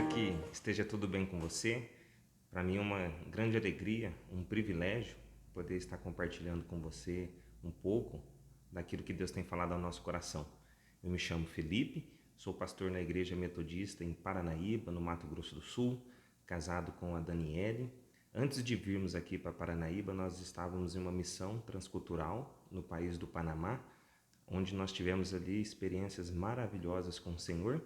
Espero que esteja tudo bem com você. Para mim é uma grande alegria, um privilégio poder estar compartilhando com você um pouco daquilo que Deus tem falado ao nosso coração. Eu me chamo Felipe, sou pastor na Igreja Metodista em Paranaíba, no Mato Grosso do Sul, casado com a Daniele. Antes de virmos aqui para Paranaíba, nós estávamos em uma missão transcultural no país do Panamá, onde nós tivemos ali experiências maravilhosas com o Senhor.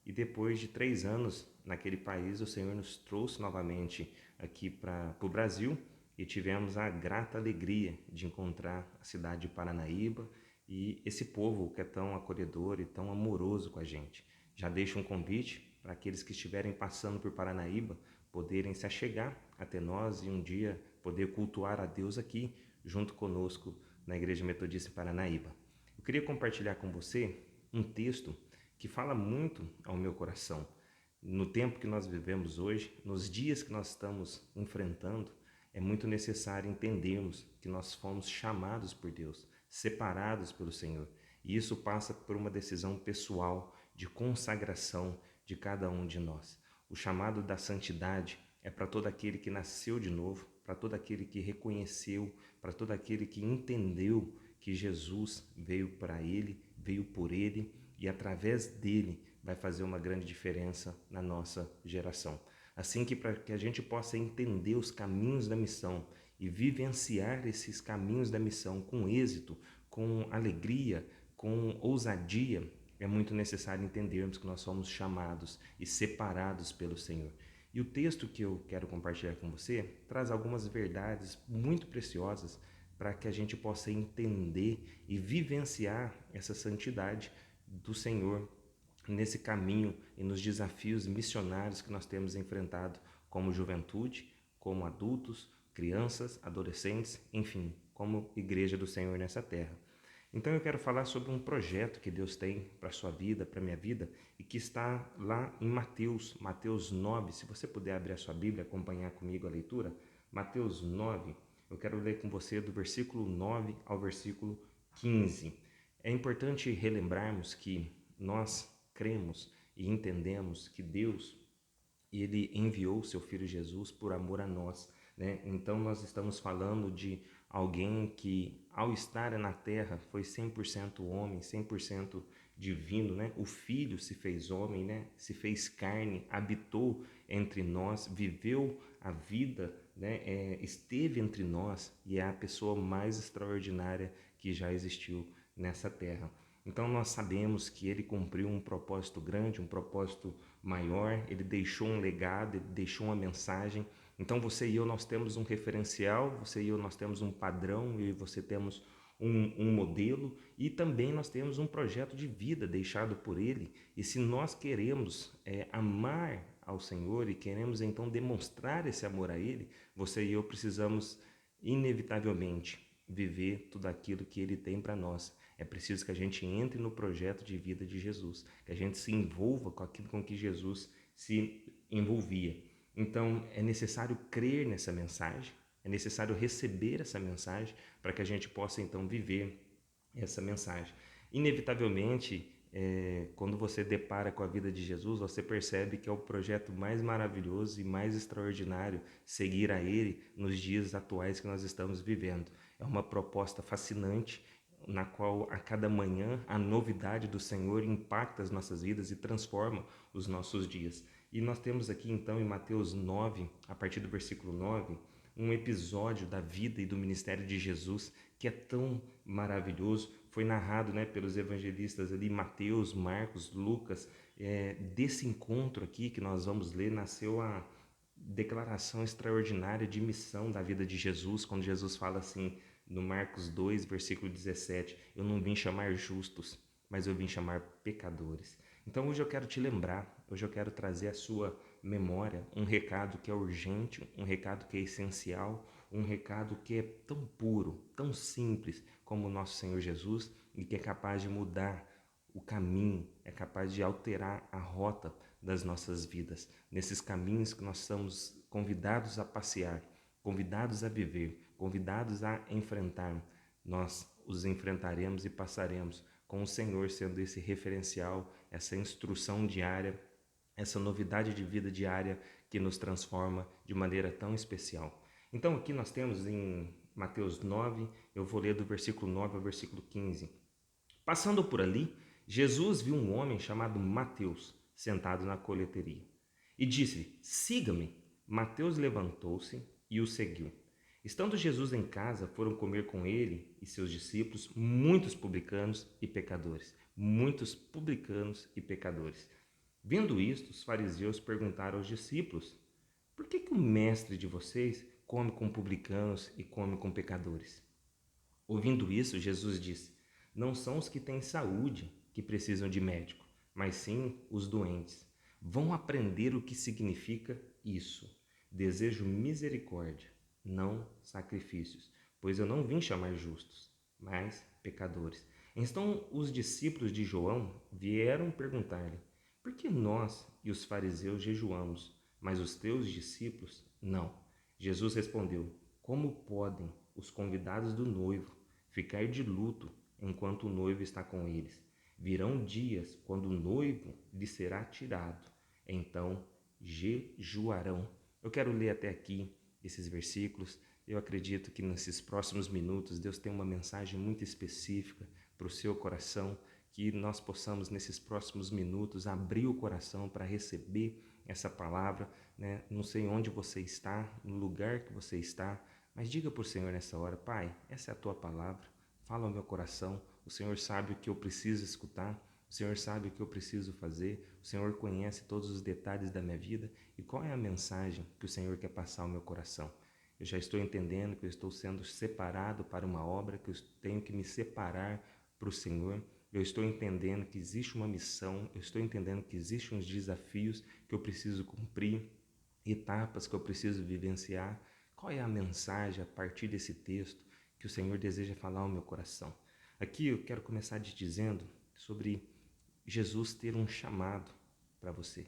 E depois de 3 anos naquele país, o Senhor nos trouxe novamente aqui para o Brasil e tivemos a grata alegria de encontrar a cidade de Paranaíba e esse povo que é tão acolhedor e tão amoroso com a gente. Já deixo um convite para aqueles que estiverem passando por Paranaíba poderem se achegar até nós e um dia poder cultuar a Deus aqui junto conosco na Igreja Metodista em Paranaíba. Eu queria compartilhar com você um texto que fala muito ao meu coração. No tempo que nós vivemos hoje, nos dias que nós estamos enfrentando, é muito necessário entendermos que nós fomos chamados por Deus, separados pelo Senhor. E isso passa por uma decisão pessoal de consagração de cada um de nós. O chamado da santidade é para todo aquele que nasceu de novo, para todo aquele que reconheceu, para todo aquele que entendeu que Jesus veio para ele, veio por ele, e através dele vai fazer uma grande diferença na nossa geração. Assim que para que a gente possa entender os caminhos da missão e vivenciar esses caminhos da missão com êxito, com alegria, com ousadia, é muito necessário entendermos que nós somos chamados e separados pelo Senhor. E o texto que eu quero compartilhar com você traz algumas verdades muito preciosas para que a gente possa entender e vivenciar essa santidade do Senhor nesse caminho e nos desafios missionários que nós temos enfrentado como juventude, como adultos, crianças, adolescentes, enfim, como igreja do Senhor nessa terra. Então eu quero falar sobre um projeto que Deus tem para a sua vida, para a minha vida, e que está lá em Mateus 9. Se você puder abrir a sua Bíblia, acompanhar comigo a leitura, Mateus 9, eu quero ler com você do versículo 9 ao versículo 15. É importante relembrarmos que nós cremos e entendemos que Deus ele enviou o seu Filho Jesus por amor a nós, né? Então nós estamos falando de alguém que ao estar na terra foi 100% homem, 100% divino, né? O Filho se fez homem, né? Se fez carne, habitou entre nós, viveu a vida, né? Esteve entre nós e é a pessoa mais extraordinária que já existiu nessa terra. Então nós sabemos que ele cumpriu um propósito grande, um propósito maior, ele deixou um legado, ele deixou uma mensagem. Então você e eu nós temos um referencial, você e eu nós temos um padrão, eu e você temos um modelo e também nós temos um projeto de vida deixado por ele. E se nós queremos amar ao Senhor e queremos então demonstrar esse amor a ele, você e eu precisamos inevitavelmente viver tudo aquilo que ele tem para nós. É preciso que a gente entre no projeto de vida de Jesus, que a gente se envolva com aquilo com que Jesus se envolvia. Então, é necessário crer nessa mensagem, é necessário receber essa mensagem para que a gente possa então viver essa mensagem. Inevitavelmente, quando você depara com a vida de Jesus, você percebe que é o projeto mais maravilhoso e mais extraordinário seguir a Ele nos dias atuais que nós estamos vivendo. É uma proposta fascinante, na qual a cada manhã a novidade do Senhor impacta as nossas vidas e transforma os nossos dias. E nós temos aqui então em Mateus 9, a partir do versículo 9, um episódio da vida e do ministério de Jesus que é tão maravilhoso. Foi narrado, né, pelos evangelistas ali, Mateus, Marcos, Lucas. Desse encontro aqui que nós vamos ler, nasceu a declaração extraordinária de missão da vida de Jesus, quando Jesus fala assim, no Marcos 2, versículo 17, eu não vim chamar justos, mas eu vim chamar pecadores. Então hoje eu quero te lembrar, hoje eu quero trazer à sua memória um recado que é urgente, um recado que é essencial, um recado que é tão puro, tão simples como o nosso Senhor Jesus e que é capaz de mudar o caminho, é capaz de alterar a rota das nossas vidas, nesses caminhos que nós somos convidados a passear, convidados a viver, convidados a enfrentar. Nós os enfrentaremos e passaremos com o Senhor sendo esse referencial, essa instrução diária, essa novidade de vida diária que nos transforma de maneira tão especial. Então aqui nós temos em Mateus 9, eu vou ler do versículo 9 ao versículo 15. Passando por ali, Jesus viu um homem chamado Mateus sentado na coleteria e disse: Siga-me. Mateus levantou-se e o seguiu. Estando Jesus em casa, foram comer com ele e seus discípulos muitos publicanos e pecadores. Muitos publicanos e pecadores. Vendo isto, os fariseus perguntaram aos discípulos: Por que o mestre de vocês come com publicanos e come com pecadores? Ouvindo isso, Jesus disse: Não são os que têm saúde que precisam de médico, mas sim os doentes. Vão aprender o que significa isso. Desejo misericórdia, não sacrifícios, pois eu não vim chamar justos, mas pecadores. Então os discípulos de João vieram perguntar-lhe: Por que nós e os fariseus jejuamos, mas os teus discípulos não? Jesus respondeu: Como podem os convidados do noivo ficar de luto enquanto o noivo está com eles? Virão dias quando o noivo lhe será tirado, então jejuarão. Eu quero ler até aqui esses versículos. Eu acredito que nesses próximos minutos Deus tem uma mensagem muito específica para o seu coração, que nós possamos nesses próximos minutos abrir o coração para receber essa palavra, né? Não sei onde você está, no lugar que você está, mas diga para o Senhor nessa hora: Pai, essa é a tua palavra, fala ao meu coração. O Senhor sabe o que eu preciso escutar, o Senhor sabe o que eu preciso fazer, o Senhor conhece todos os detalhes da minha vida e qual é a mensagem que o Senhor quer passar ao meu coração. Eu já estou entendendo que eu estou sendo separado para uma obra, que eu tenho que me separar para o Senhor. Eu estou entendendo que existe uma missão, eu estou entendendo que existem uns desafios que eu preciso cumprir, etapas que eu preciso vivenciar. Qual é a mensagem a partir desse texto que o Senhor deseja falar ao meu coração? Aqui eu quero começar te dizendo sobre Jesus ter um chamado para você.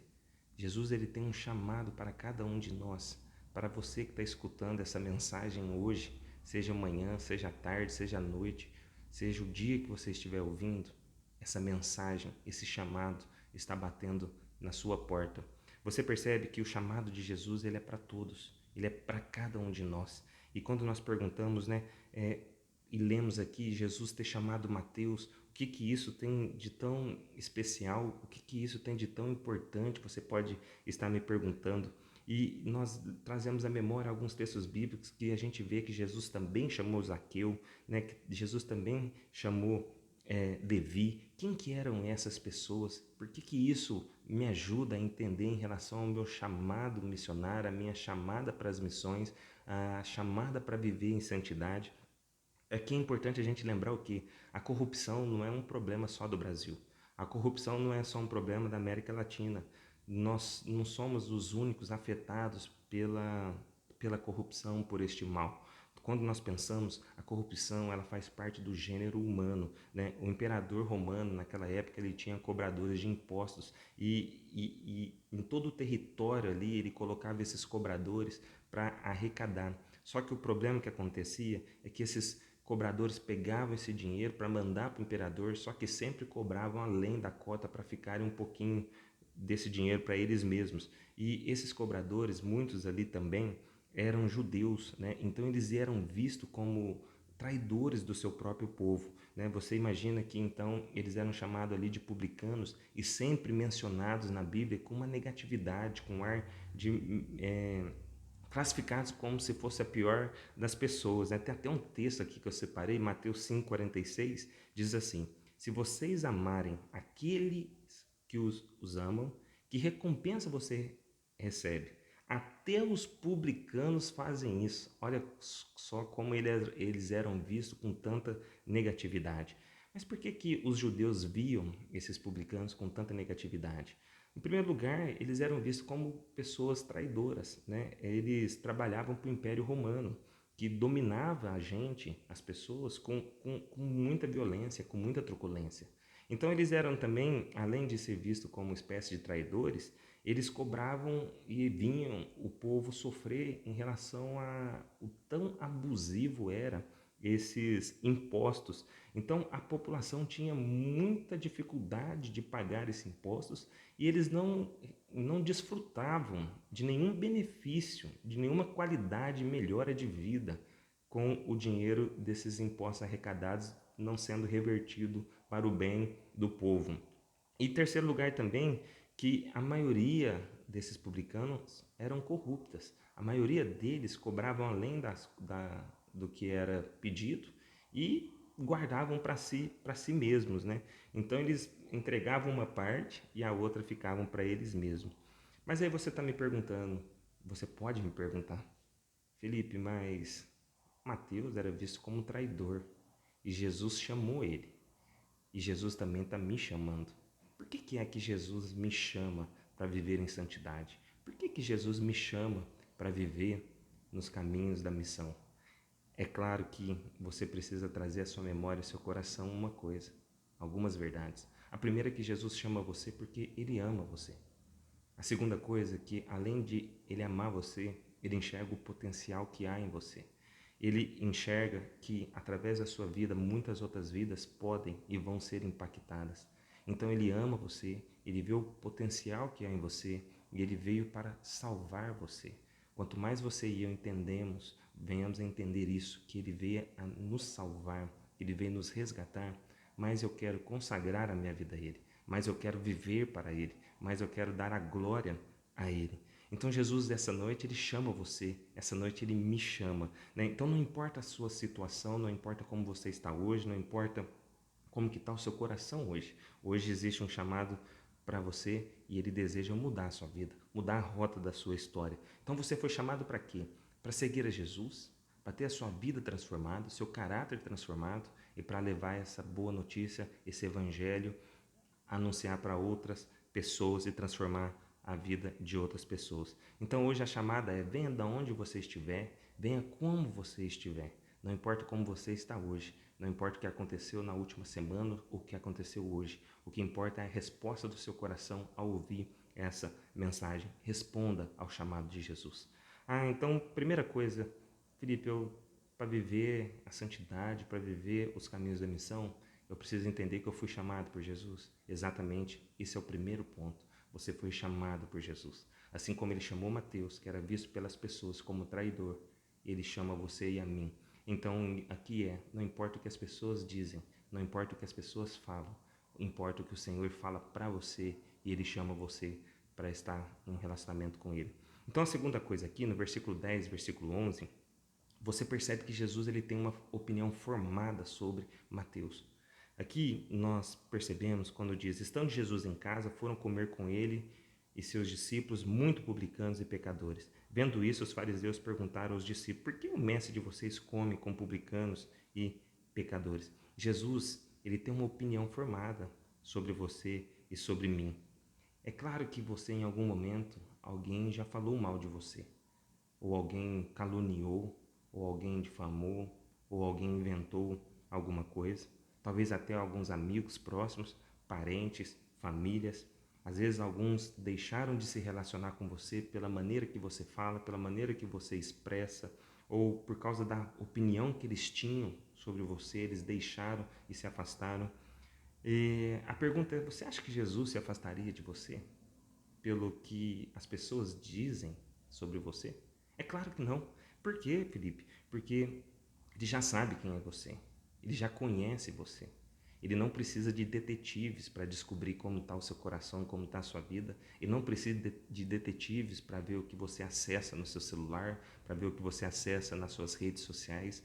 Jesus ele tem um chamado para cada um de nós, para você que está escutando essa mensagem hoje, seja amanhã, seja tarde, seja à noite, seja o dia que você estiver ouvindo, essa mensagem, esse chamado está batendo na sua porta. Você percebe que o chamado de Jesus ele é para todos, ele é para cada um de nós. E quando nós perguntamos, né, e lemos aqui Jesus ter chamado Mateus, o que isso tem de tão especial, o que isso tem de tão importante, você pode estar me perguntando. E nós trazemos à memória alguns textos bíblicos que a gente vê que Jesus também chamou Zaqueu, né? Que Jesus também chamou Levi. Quem que eram essas pessoas? Por que isso me ajuda a entender em relação ao meu chamado missionário, a minha chamada para as missões, a chamada para viver em santidade? Aqui é importante a gente lembrar o que a corrupção não é um problema só do Brasil. A corrupção não é só um problema da América Latina. Nós não somos os únicos afetados pela corrupção, por este mal. Quando nós pensamos, a corrupção ela faz parte do gênero humano, né? O imperador romano, naquela época, ele tinha cobradores de impostos e em todo o território ali ele colocava esses cobradores para arrecadar. Só que o problema que acontecia é que esses cobradores pegavam esse dinheiro para mandar para o imperador, só que sempre cobravam além da cota para ficarem um pouquinho desse dinheiro para eles mesmos. E esses cobradores, muitos ali também, eram judeus, né? Então eles eram vistos como traidores do seu próprio povo, né? Você imagina que então eles eram chamados ali de publicanos e sempre mencionados na Bíblia com uma negatividade, com um ar de classificados como se fosse a pior das pessoas, né? Tem até um texto aqui que eu separei, Mateus 5,46, diz assim: Se vocês amarem aqueles que os amam, que recompensa você recebe? Até os publicanos fazem isso. Olha só como eles eram vistos com tanta negatividade. Mas por que os judeus viam esses publicanos com tanta negatividade? Em primeiro lugar, eles eram vistos como pessoas traidoras, né? Eles trabalhavam para o Império Romano, que dominava a gente, as pessoas, com muita violência, com muita truculência. Então eles eram também, além de ser vistos como espécie de traidores, eles cobravam e vinham o povo sofrer em relação a o tão abusivo era esses impostos. Então a população tinha muita dificuldade de pagar esses impostos e eles não desfrutavam de nenhum benefício, de nenhuma qualidade, melhora de vida com o dinheiro desses impostos arrecadados não sendo revertido para o bem do povo. E terceiro lugar também, que a maioria desses publicanos eram corruptas. A maioria deles cobravam além do que era pedido e guardavam para si mesmos, né? Então eles entregavam uma parte e a outra ficavam para eles mesmos. Mas aí você está me perguntando, você pode me perguntar, Felipe, mas Mateus era visto como um traidor e Jesus chamou ele. E Jesus também está me chamando. Por que é que Jesus me chama para viver em santidade? Por que Jesus me chama para viver nos caminhos da missão? É claro que você precisa trazer à sua memória e ao seu coração uma coisa, algumas verdades. A primeira é que Jesus chama você porque Ele ama você. A segunda coisa é que, além de Ele amar você, Ele enxerga o potencial que há em você. Ele enxerga que, através da sua vida, muitas outras vidas podem e vão ser impactadas. Então Ele ama você, Ele vê o potencial que há em você e Ele veio para salvar você. Quanto mais você e eu entendemos, venhamos a entender isso, que Ele veio a nos salvar, que Ele veio nos resgatar, mais eu quero consagrar a minha vida a Ele, mais eu quero viver para Ele, mais eu quero dar a glória a Ele. Então Jesus, essa noite, Ele chama você, essa noite Ele me chama, né? Então não importa a sua situação, não importa como você está hoje, não importa como que está o seu coração hoje. Hoje existe um chamado para você e Ele deseja mudar a sua vida, mudar a rota da sua história. Então você foi chamado para quê? Para seguir a Jesus, para ter a sua vida transformada, seu caráter transformado e para levar essa boa notícia, esse evangelho, anunciar para outras pessoas e transformar a vida de outras pessoas. Então hoje a chamada é: venha de onde você estiver, venha como você estiver. Não importa como você está hoje, não importa o que aconteceu na última semana ou o que aconteceu hoje. O que importa é a resposta do seu coração ao ouvir essa mensagem. Responda ao chamado de Jesus. Então, primeira coisa, Felipe, para viver a santidade, para viver os caminhos da missão, eu preciso entender que eu fui chamado por Jesus. Exatamente, esse é o primeiro ponto. Você foi chamado por Jesus. Assim como Ele chamou Mateus, que era visto pelas pessoas como traidor, Ele chama você e a mim. Então, aqui não importa o que as pessoas dizem, não importa o que as pessoas falam, importa o que o Senhor fala para você e Ele chama você para estar em um relacionamento com Ele. Então, a segunda coisa aqui, no versículo 10, versículo 11, você percebe que Jesus ele tem uma opinião formada sobre Mateus. Aqui nós percebemos quando diz: estando Jesus em casa, foram comer com ele e seus discípulos, muito publicanos e pecadores. Vendo isso, os fariseus perguntaram aos discípulos: por que o mestre de vocês come com publicanos e pecadores? Jesus, ele tem uma opinião formada sobre você e sobre mim. É claro que você, em algum momento, alguém já falou mal de você, ou alguém caluniou, ou alguém difamou, ou alguém inventou alguma coisa. Talvez até alguns amigos próximos, parentes, famílias. Às vezes alguns deixaram de se relacionar com você pela maneira que você fala, pela maneira que você expressa, ou por causa da opinião que eles tinham sobre você, eles deixaram e se afastaram. E a pergunta é: você acha que Jesus se afastaria de você pelo que as pessoas dizem sobre você? É claro que não. Por quê, Felipe? Porque ele já sabe quem é você. Ele já conhece você. Ele não precisa de detetives para descobrir como está o seu coração, como está a sua vida. Ele não precisa de detetives para ver o que você acessa no seu celular, para ver o que você acessa nas suas redes sociais.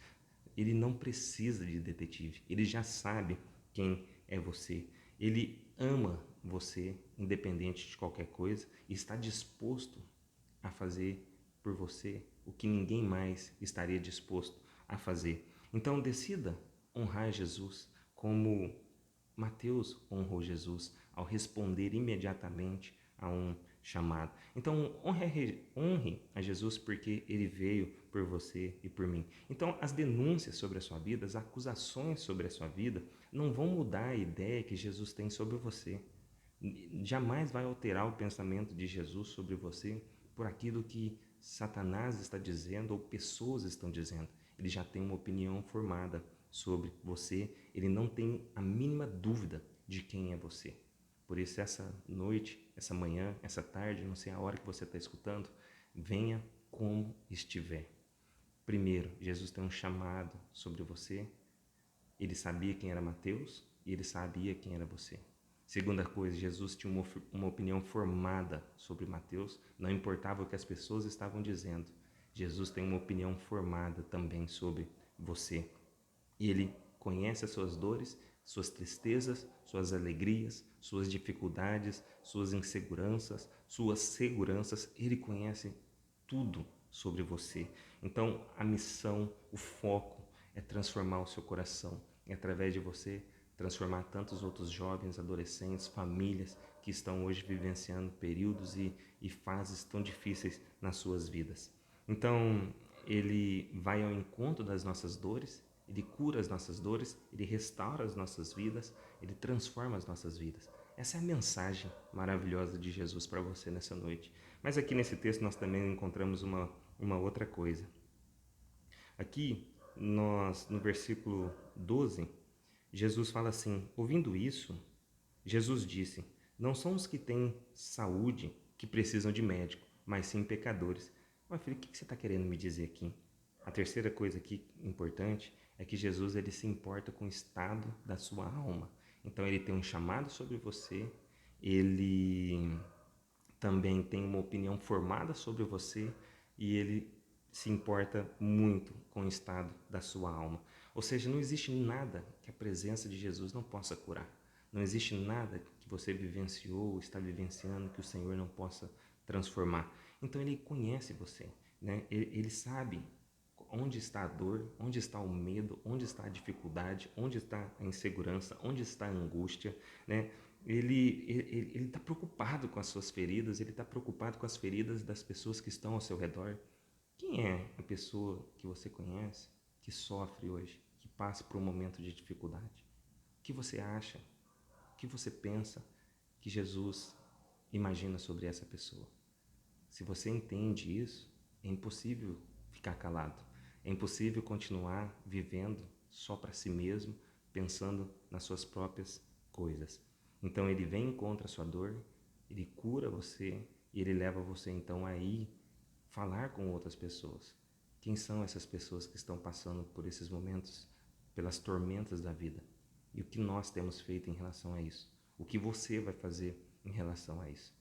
Ele não precisa de detetive. Ele já sabe quem é você. Ele ama você, independente de qualquer coisa, e está disposto a fazer por você o que ninguém mais estaria disposto a fazer. Então decida honrar Jesus como Mateus honrou Jesus ao responder imediatamente a um chamado. Então honre a Jesus porque ele veio por você e por mim. Então as denúncias sobre a sua vida, as acusações sobre a sua vida não vão mudar a ideia que Jesus tem sobre você. Jamais vai alterar o pensamento de Jesus sobre você por aquilo que Satanás está dizendo ou pessoas estão dizendo. ele já tem uma opinião formada sobre você, ele não tem a mínima dúvida de quem é você. Por isso, essa noite, essa manhã, essa tarde, não sei a hora que você está escutando, venha como estiver. Primeiro, Jesus tem um chamado sobre você. Ele sabia quem era Mateus e ele sabia quem era você. Segunda coisa, Jesus tinha uma opinião formada sobre Mateus, não importava o que as pessoas estavam dizendo. Jesus tem uma opinião formada também sobre você. E ele conhece as suas dores, suas tristezas, suas alegrias, suas dificuldades, suas inseguranças, suas seguranças. Ele conhece tudo sobre você. Então, a missão, o foco é transformar o seu coração. E através de você, transformar tantos outros jovens, adolescentes, famílias que estão hoje vivenciando períodos e fases tão difíceis nas suas vidas. Então, ele vai ao encontro das nossas dores, ele cura as nossas dores, ele restaura as nossas vidas, ele transforma as nossas vidas. Essa é a mensagem maravilhosa de Jesus para você nessa noite. Mas aqui nesse texto nós também encontramos uma outra coisa. Aqui, no versículo 12, Jesus fala assim: ouvindo isso, Jesus disse: não são os que têm saúde que precisam de médico, mas sim pecadores. Mas filho, o que você está querendo me dizer aqui? A terceira coisa aqui importante é que Jesus ele se importa com o estado da sua alma. Então ele tem um chamado sobre você, ele também tem uma opinião formada sobre você e ele se importa muito com o estado da sua alma. Ou seja, não existe nada que a presença de Jesus não possa curar. Não existe nada que você vivenciou ou está vivenciando que o Senhor não possa transformar. Então ele conhece você, né? Ele sabe onde está a dor, onde está o medo, onde está a dificuldade, onde está a insegurança, onde está a angústia, né? Ele está preocupado com as suas feridas, ele está preocupado com as feridas das pessoas que estão ao seu redor. Quem é a pessoa que você conhece que sofre hoje, que passa por um momento de dificuldade? O que você acha? O que você pensa que Jesus imagina sobre essa pessoa? Se você entende isso, é impossível ficar calado. É impossível continuar vivendo só para si mesmo, pensando nas suas próprias coisas. Então ele vem e encontra a sua dor, ele cura você e ele leva você então a ir falar com outras pessoas. Quem são essas pessoas que estão passando por esses momentos, pelas tormentas da vida? E o que nós temos feito em relação a isso? O que você vai fazer em relação a isso?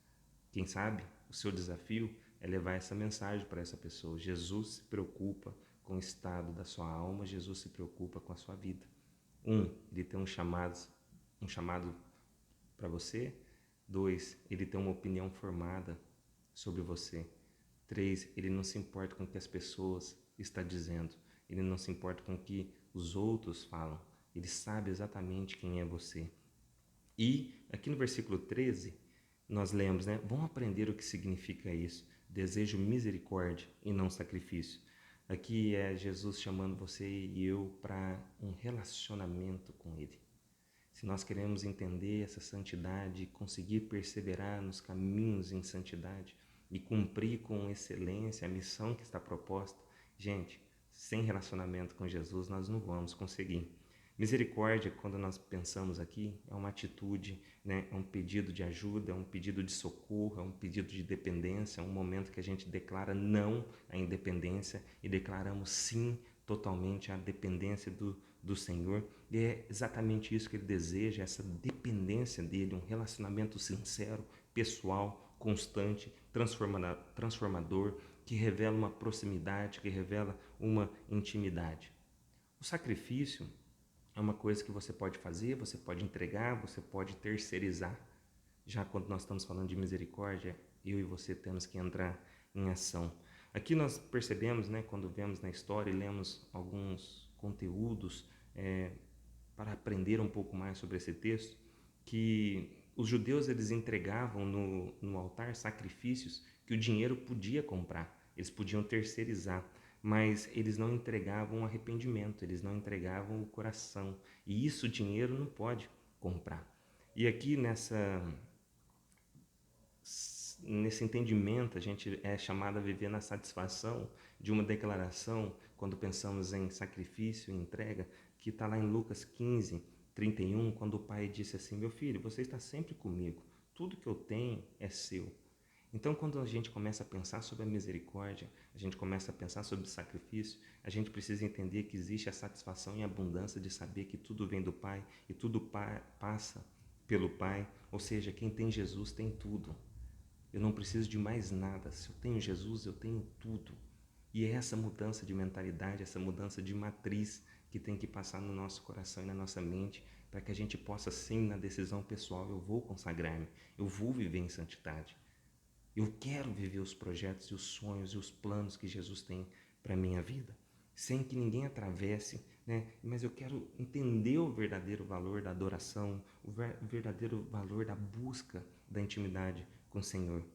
Quem sabe o seu desafio é levar essa mensagem para essa pessoa. Jesus se preocupa com o estado da sua alma, Jesus se preocupa com a sua vida. Ele tem um chamado para você. 2, ele tem uma opinião formada sobre você. 3, ele não se importa com o que as pessoas estão dizendo. Ele não se importa com o que os outros falam. Ele sabe exatamente quem é você. E aqui no versículo 13, nós lemos, né? Vão aprender o que significa isso. Desejo misericórdia e não sacrifício. Aqui é Jesus chamando você e eu para um relacionamento com Ele. Se nós queremos entender essa santidade, conseguir perseverar nos caminhos em santidade e cumprir com excelência a missão que está proposta, gente, sem relacionamento com Jesus nós não vamos conseguir. Misericórdia, quando nós pensamos aqui, é uma atitude, né? É um pedido de ajuda, é um pedido de socorro, é um pedido de dependência, é um momento que a gente declara não à independência e declaramos sim totalmente à dependência do Senhor. E é exatamente isso que Ele deseja, essa dependência dEle, um relacionamento sincero, pessoal, constante, transformador, que revela uma proximidade, que revela uma intimidade. O sacrifício é uma coisa que você pode fazer, você pode entregar, você pode terceirizar. Já quando nós estamos falando de misericórdia, eu e você temos que entrar em ação. Aqui nós percebemos, né, quando vemos na história e lemos alguns conteúdos para aprender um pouco mais sobre esse texto, que os judeus eles entregavam no altar sacrifícios que o dinheiro podia comprar, eles podiam terceirizar, mas eles não entregavam arrependimento, eles não entregavam o coração, e isso o dinheiro não pode comprar. E aqui nesse entendimento, a gente é chamado a viver na satisfação de uma declaração, quando pensamos em sacrifício e entrega, que está lá em Lucas 15:31, quando o pai disse assim: meu filho, você está sempre comigo, tudo que eu tenho é seu. Então, quando a gente começa a pensar sobre a misericórdia, a gente começa a pensar sobre o sacrifício, a gente precisa entender que existe a satisfação e a abundância de saber que tudo vem do Pai e tudo passa pelo Pai, ou seja, quem tem Jesus tem tudo. Eu não preciso de mais nada. Se eu tenho Jesus, eu tenho tudo. E é essa mudança de mentalidade, essa mudança de matriz que tem que passar no nosso coração e na nossa mente para que a gente possa, sim, na decisão pessoal, eu vou consagrar-me, eu vou viver em santidade. Eu quero viver os projetos e os sonhos e os planos que Jesus tem para a minha vida, sem que ninguém atravesse, né? Mas eu quero entender o verdadeiro valor da adoração, o verdadeiro valor da busca da intimidade com o Senhor.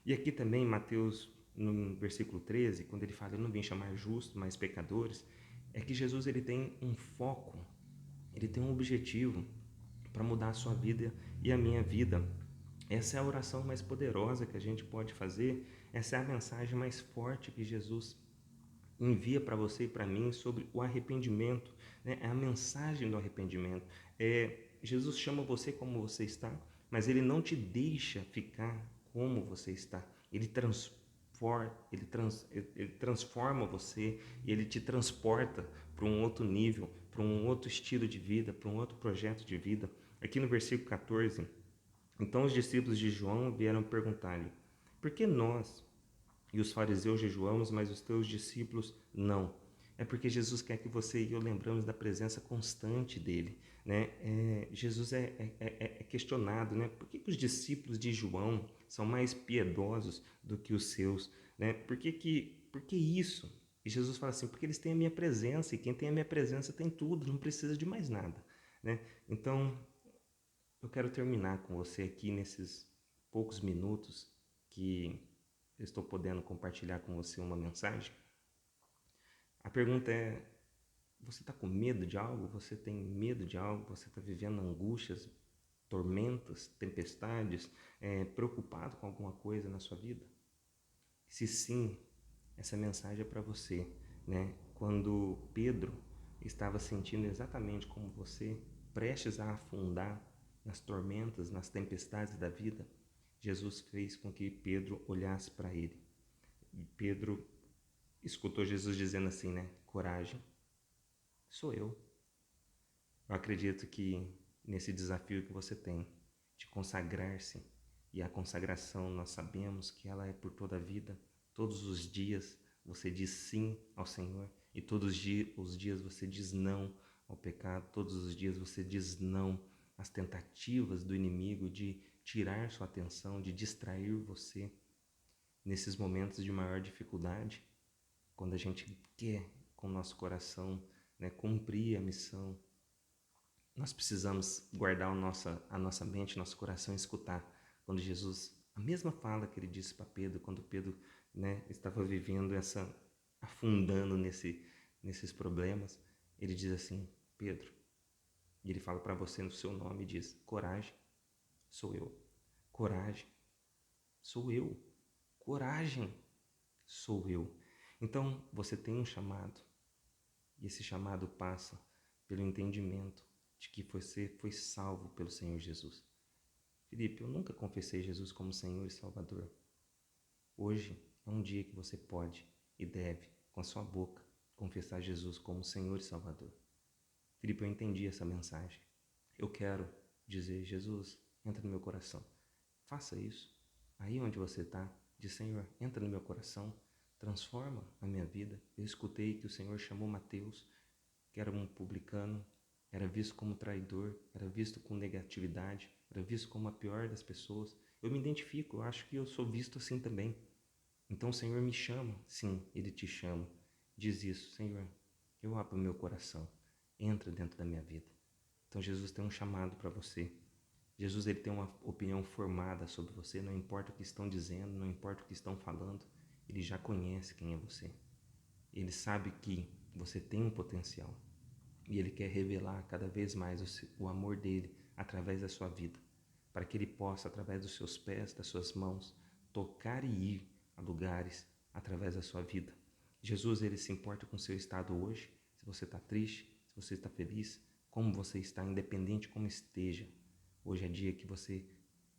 E aqui também, em Mateus, no versículo 13, quando ele fala, eu não vim chamar justos, mas pecadores, é que Jesus ele tem um foco, ele tem um objetivo para mudar a sua vida e a minha vida. Essa é a oração mais poderosa que a gente pode fazer, essa é a mensagem mais forte que Jesus envia para você e para mim sobre o arrependimento, né? É a mensagem do arrependimento. Jesus chama você como você está, mas ele não te deixa ficar como você está. Ele transforma você e ele te transporta para um outro nível, para um outro estilo de vida, para um outro projeto de vida. Aqui no versículo 14, então os discípulos de João vieram perguntar-lhe: por que nós e os fariseus jejuamos, mas os teus discípulos não? É porque Jesus quer que você e eu lembramos da presença constante dele, né? Jesus é questionado, né? Por que os discípulos de João são mais piedosos do que os seus, né? Por que isso? E Jesus fala assim: porque eles têm a minha presença, e quem tem a minha presença tem tudo, não precisa de mais nada, né? Então, eu quero terminar com você aqui nesses poucos minutos que eu estou podendo compartilhar com você uma mensagem. A pergunta é: você está com medo de algo? Você tem medo de algo? Você está vivendo angústias, tormentas, tempestades, preocupado com alguma coisa na sua vida? Se sim, essa mensagem é para você, né? Quando Pedro estava sentindo exatamente como você, prestes a afundar nas tormentas, nas tempestades da vida, Jesus fez com que Pedro olhasse para ele. E Pedro escutou Jesus dizendo assim, né? Coragem, sou eu. Eu acredito que nesse desafio que você tem de consagrar-se, e a consagração nós sabemos que ela é por toda a vida, todos os dias você diz sim ao Senhor e todos os dias você diz não ao pecado, todos os dias você diz não às tentativas do inimigo de tirar sua atenção, de distrair você nesses momentos de maior dificuldade, quando a gente quer com o nosso coração, né, cumprir a missão. Nós precisamos guardar a nossa mente, nosso coração e escutar quando Jesus, a mesma fala que ele disse para Pedro, quando Pedro, né, estava vivendo afundando nesses problemas, ele diz assim: Pedro, e ele fala para você no seu nome e diz: coragem, sou eu. Coragem, sou eu. Coragem, sou eu. Então você tem um chamado, e esse chamado passa pelo entendimento de que você foi salvo pelo Senhor Jesus. Felipe, eu nunca confessei Jesus como Senhor e Salvador. Hoje é um dia que você pode e deve, com a sua boca, confessar Jesus como Senhor e Salvador. Felipe, eu entendi essa mensagem. Eu quero dizer: Jesus, entra no meu coração. Faça isso. Aí onde você está, diz: Senhor, entra no meu coração, transforma a minha vida. Eu escutei que o Senhor chamou Mateus, que era um publicano, era visto como traidor, era visto com negatividade, era visto como a pior das pessoas. Eu me identifico, eu acho que eu sou visto assim também. Então o Senhor me chama. Sim, Ele te chama. Diz isso: Senhor, eu abro meu coração, entra dentro da minha vida. Então Jesus tem um chamado para você. Jesus ele tem uma opinião formada sobre você, não importa o que estão dizendo, não importa o que estão falando, ele já conhece quem é você. Ele sabe que você tem um potencial e ele quer revelar cada vez mais o amor dele através da sua vida, para que ele possa, através dos seus pés, das suas mãos, tocar e ir a lugares através da sua vida. Jesus, ele se importa com o seu estado hoje, se você está triste, se você está feliz, como você está, independente como esteja. Hoje é dia que você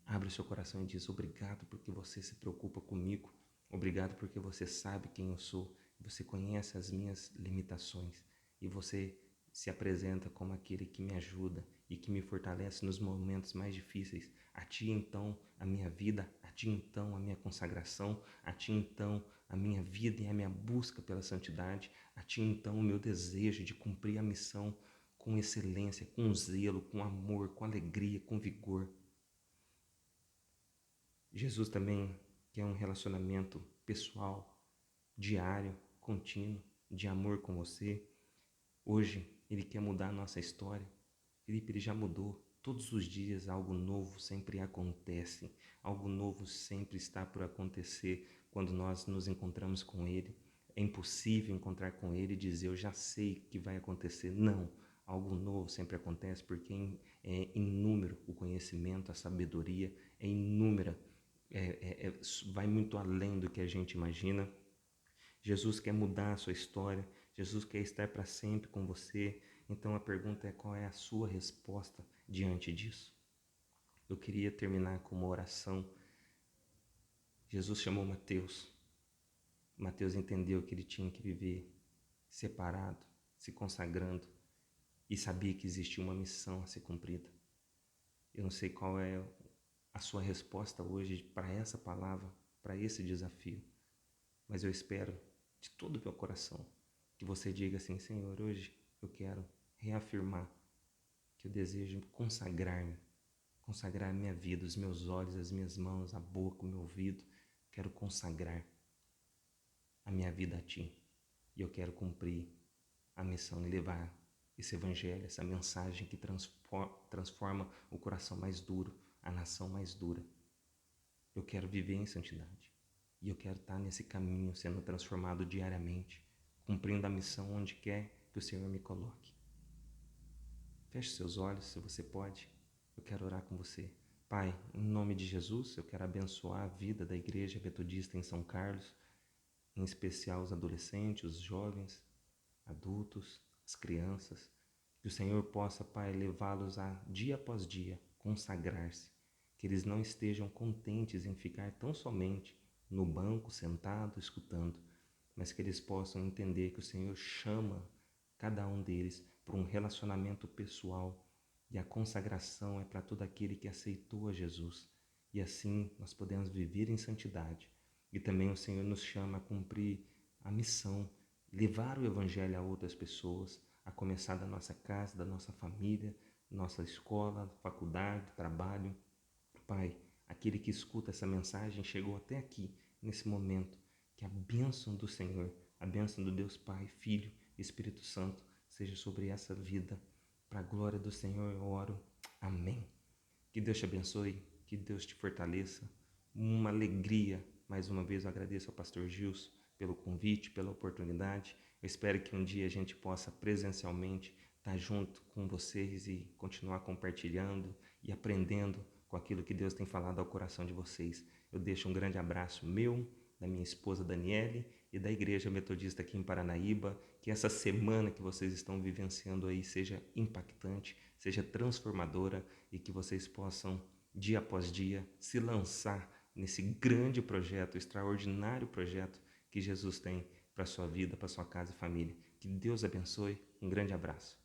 abre o seu coração e diz: obrigado porque você se preocupa comigo, obrigado porque você sabe quem eu sou, você conhece as minhas limitações e você se apresenta como aquele que me ajuda e que me fortalece nos momentos mais difíceis. A ti então a minha vida, a ti então a minha consagração, a ti então a minha vida e a minha busca pela santidade, a ti então o meu desejo de cumprir a missão com excelência, com zelo, com amor, com alegria, com vigor. Jesus também quer um relacionamento pessoal, diário, contínuo, de amor com você. Hoje Ele quer mudar a nossa história. Felipe, Ele já mudou. Todos os dias algo novo sempre acontece. Algo novo sempre está por acontecer quando nós nos encontramos com Ele. É impossível encontrar com Ele e dizer: eu já sei que vai acontecer. Não. Algo novo sempre acontece porque é inúmero o conhecimento, a sabedoria, é inúmera. Vai muito além do que a gente imagina. Jesus quer mudar a sua história. Jesus quer estar para sempre com você. Então a pergunta é: qual é a sua resposta diante disso? Eu queria terminar com uma oração. Jesus chamou Mateus. Mateus entendeu que ele tinha que viver separado, se consagrando, e sabia que existia uma missão a ser cumprida. Eu não sei qual é a sua resposta hoje para essa palavra, para esse desafio, mas eu espero de todo o meu coração que você diga assim: Senhor, hoje eu quero reafirmar que eu desejo consagrar-me, consagrar a minha vida, os meus olhos, as minhas mãos, a boca, o meu ouvido. Quero consagrar a minha vida a Ti. E eu quero cumprir a missão e levar esse evangelho, essa mensagem que transforma o coração mais duro, a nação mais dura. Eu quero viver em santidade. E eu quero estar nesse caminho, sendo transformado diariamente, cumprindo a missão onde quer que o Senhor me coloque. Feche seus olhos, se você pode. Eu quero orar com você. Pai, em nome de Jesus, eu quero abençoar a vida da Igreja Metodista em São Carlos, em especial os adolescentes, os jovens, adultos, as crianças. Que o Senhor possa, Pai, levá-los a, dia após dia, consagrar-se. Que eles não estejam contentes em ficar tão somente no banco, sentado, escutando, mas que eles possam entender que o Senhor chama cada um deles para um relacionamento pessoal, e a consagração é para todo aquele que aceitou a Jesus. E assim nós podemos viver em santidade. E também o Senhor nos chama a cumprir a missão, levar o Evangelho a outras pessoas, a começar da nossa casa, da nossa família, nossa escola, faculdade, trabalho. Pai, aquele que escuta essa mensagem chegou até aqui, nesse momento. Que a bênção do Senhor, a bênção do Deus Pai, Filho e Espírito Santo seja sobre essa vida. Para a glória do Senhor eu oro. Amém. Que Deus te abençoe, que Deus te fortaleça. Uma alegria. Mais uma vez eu agradeço ao pastor Gilson pelo convite, pela oportunidade. Eu espero que um dia a gente possa presencialmente estar junto com vocês e continuar compartilhando e aprendendo com aquilo que Deus tem falado ao coração de vocês. Eu deixo um grande abraço meu, da minha esposa Daniele e da Igreja Metodista aqui em Paranaíba. Que essa semana que vocês estão vivenciando aí seja impactante, seja transformadora e que vocês possam, dia após dia, se lançar nesse grande projeto, extraordinário projeto que Jesus tem para a sua vida, para a sua casa e família. Que Deus abençoe. Um grande abraço.